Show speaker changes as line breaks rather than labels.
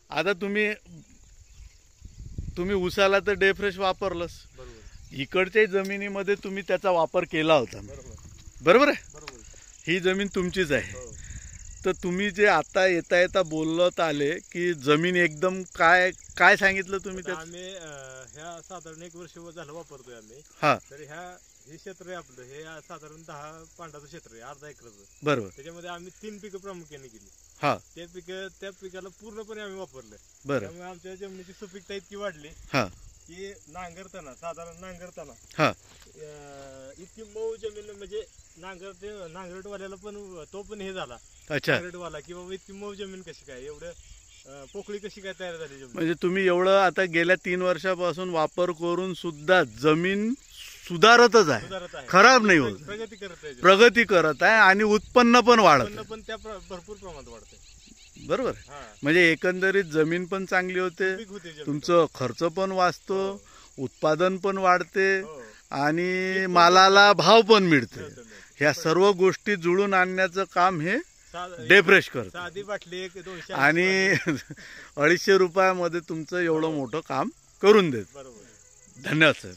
आता तुम्ही उसाला तर डेफ्रेश वापरलंस, इकडच्या जमिनीमध्ये तुम्ही त्याचा वापर केला होता, बरोबर आहे? ही जमीन तुमचीच आहे. तर तुम्ही जे आता येता बोलत आले की जमीन एकदम काय सांगितलं तुम्ही?
आम्ही ह्या साधारण 1 वर्ष झालं वापरतोय आम्ही. तर हे क्षेत्र आहे आपलं, हे साधारण 10 पांडाचं क्षेत्र आहे, अर्धा एकरचं.
बरोबर.
त्याच्यामध्ये आम्ही 3 पिकं प्रामुख्याने केली. त्या पिकाला पूर्णपणे आम्ही वापरलं. त्यामुळे आमच्या जमिनीची सुपीकता इतकी वाढली की नांगरताना इतकी मऊ जमीन, म्हणजे नांगरटवाल्याला पण तो पण हे झाला नांगरटवाला की बाबा इतकी मऊ जमीन कशी काय, एवढं पोकळी कशी काय तयार झाली जमीन.
म्हणजे तुम्ही एवढं आता गेल्या 3 वर्षापासून वापर करून सुद्धा जमीन सुधारतच आहे, खराब नाही होत, प्रगती करत आहे आणि उत्पन्न पण वाढत,
पण त्या भरपूर प्रमाणात वाढते.
बरोबर. म्हणजे एकंदरीत जमीन पण चांगली होते, तुमचं खर्च पण वाचतो, उत्पादन पण वाढते आणि मालाला भाव पण मिळते. ह्या सर्व गोष्टी जुळून आणण्याचं काम हे डेफ्रेश करतं.
साधी बाटली 200
आणि 250 रुपयामध्ये तुमचं एवढं मोठं काम करून देत.
बरोबर.
धन्यवाद साहेब.